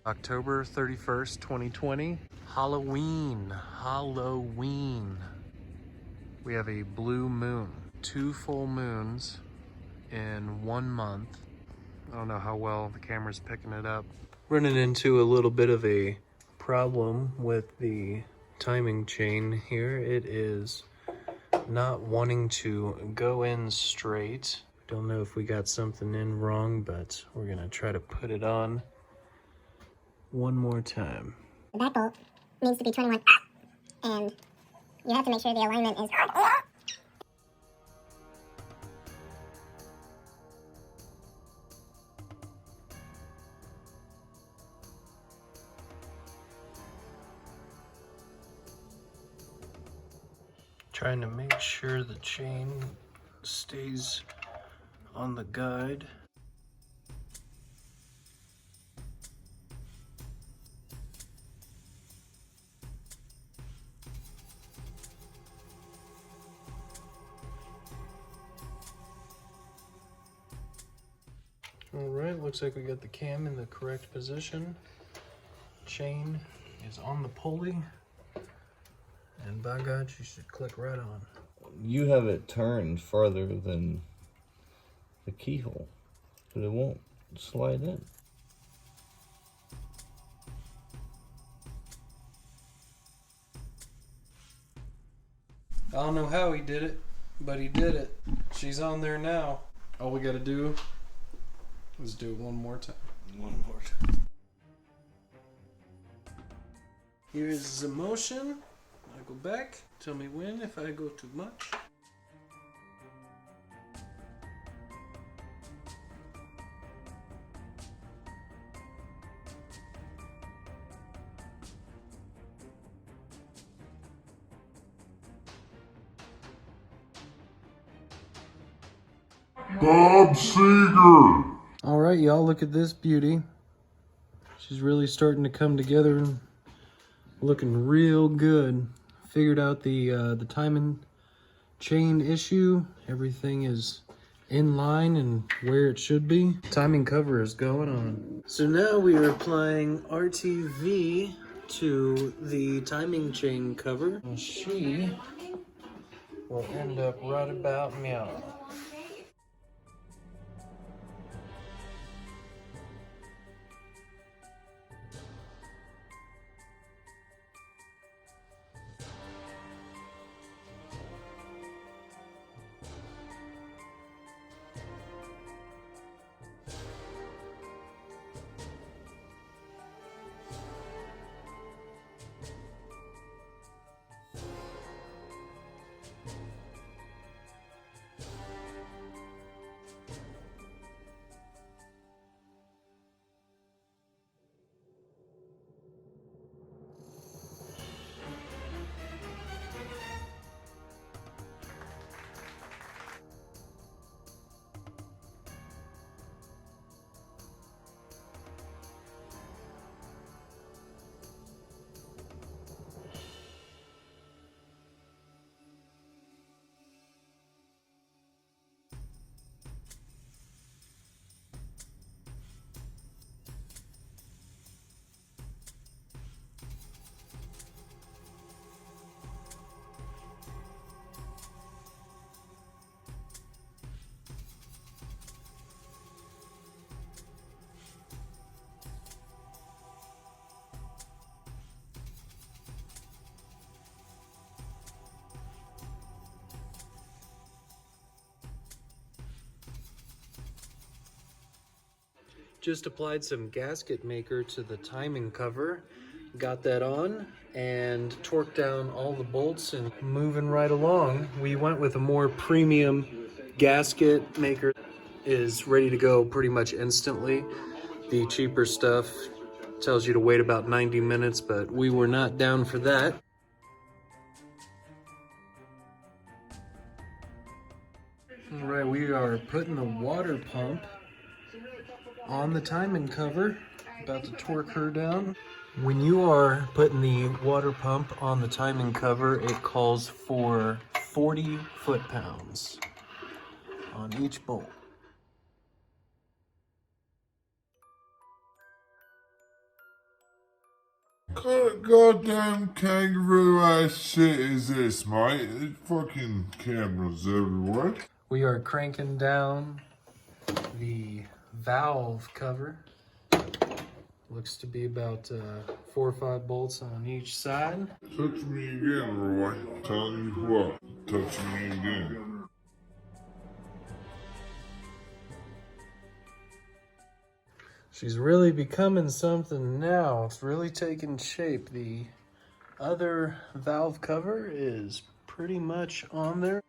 October 31st, 2020. Halloween. We have a blue moon. 2 full moons in 1 month. I don't know how well the camera's picking it up. Running into a little bit of a problem with the timing chain here. It is not wanting to go in straight. Don't know if we got something in wrong, but we're gonna try to put it on one more time. The back bolt needs to be 21, and you have to make sure the alignment is... Trying to make sure the chain stays on the guide. All right, looks like we got the cam in the correct position. Chain is on the pulley. And by God, you should click right on. You have it turned farther than the keyhole, but it won't slide in. I don't know how he did it, but he did it. She's on there now. All we gotta do is do it one more time. One more time. Here's the motion. I go back. Tell me when if I go too much. Bob Seger. All right, y'all, look at this beauty. She's really starting to come together and looking real good. Figured out the timing chain issue. Everything is in line and where it should be. Timing cover is going on. So now we are applying RTV to the timing chain cover. And she will end up right about meow. Just applied some gasket maker to the timing cover, got that on and torqued down all the bolts and moving right along. We went with a more premium gasket maker. Is ready to go pretty much instantly. The cheaper stuff tells you to wait about 90 minutes, but we were not down for that. All right, we are putting the water pump on the timing cover, about to torque her down. When you are putting the water pump on the timing cover, it calls for 40 foot-pounds on each bolt. What goddamn kangaroo ass shit is this, mate? There's fucking cameras everywhere. We are cranking down the valve cover. Looks to be about 4 or 5 bolts on each side. Touch me again, Roy. Telling you what. Touch me again. She's really becoming something now. It's really taking shape. The other valve cover is pretty much on there.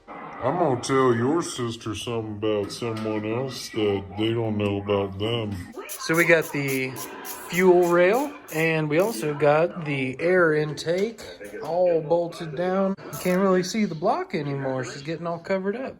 I'm gonna tell your sister something about someone else that they don't know about them. So we got the fuel rail, and we also got the air intake all bolted down. You can't really see the block anymore. She's getting all covered up.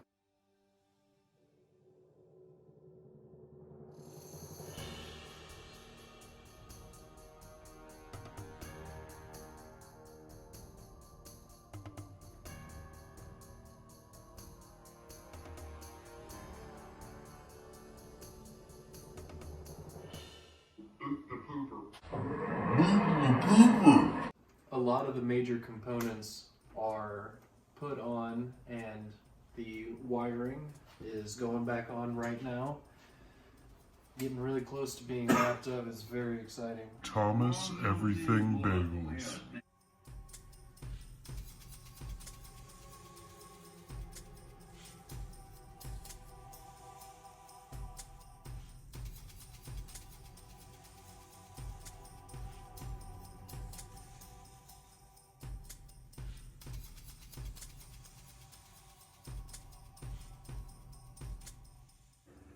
A lot of the major components are put on, and the wiring is going back on right now. Getting really close to being wrapped up. It's very exciting. Thomas Everything Bagels.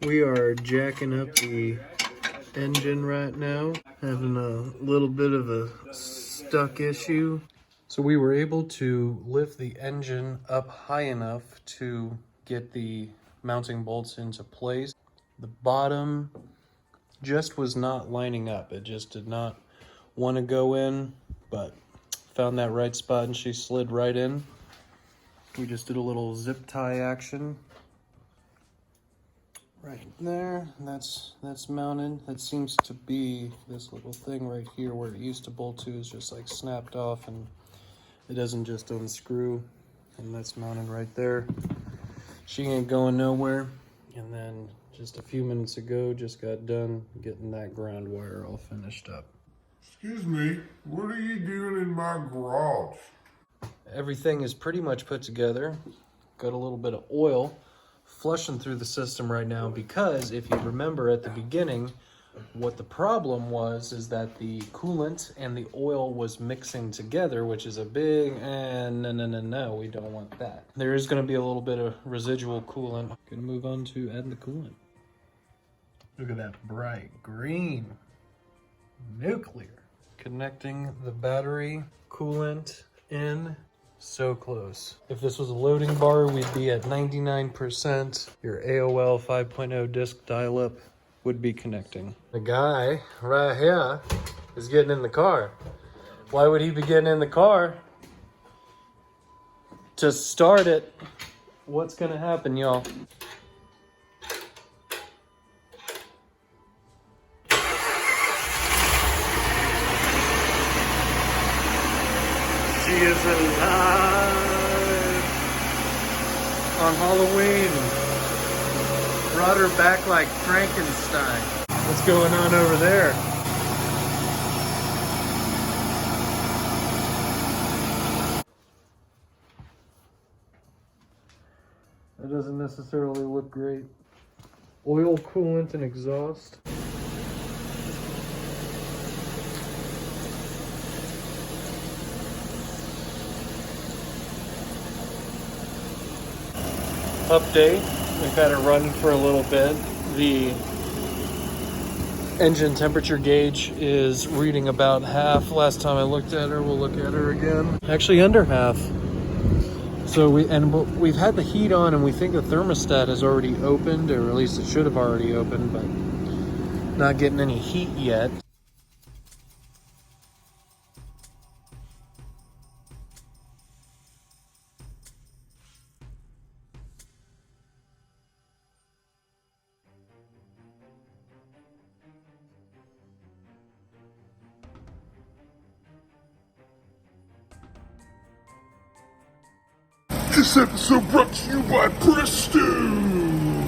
We are jacking up the engine right now, having a little bit of a stuck issue. So we were able to lift the engine up high enough to get the mounting bolts into place. The bottom just was not lining up. It just did not want to go in, but found that right spot and she slid right in. We just did a little zip tie action. Right there, that's mounted. That seems to be this little thing right here where it used to bolt to is just like snapped off and it doesn't just unscrew, and that's mounted right there. She ain't going nowhere. And then just a few minutes ago, just got done getting that ground wire all finished up. Excuse me, what are you doing in my garage? Everything is pretty much put together. Got a little bit of oil flushing through the system right now because if you remember at the beginning, what the problem was is that the coolant and the oil was mixing together, which is a big no, we don't want that. There is going to be a little bit of residual coolant. Gonna move on to adding the coolant. Look at that bright green nuclear. Connecting the battery coolant in. So close. If this was a loading bar, we'd be at 99%. Your AOL 5.0 disc dial-up would be connecting. The guy right here is getting in the car. Why would he be getting in the car? To start it. What's gonna happen, y'all? She is alive on Halloween. Brought her back like Frankenstein. What's going on over there? That doesn't necessarily look great. Oil, coolant, and exhaust. Update, we've had it running for a little bit. The engine temperature gauge is reading about half. Last time I looked at her, we'll look at her again. Actually under half. So we've had the heat on and we think the thermostat has already opened, or at least it should have already opened, but not getting any heat yet. This episode brought to you by Prestone.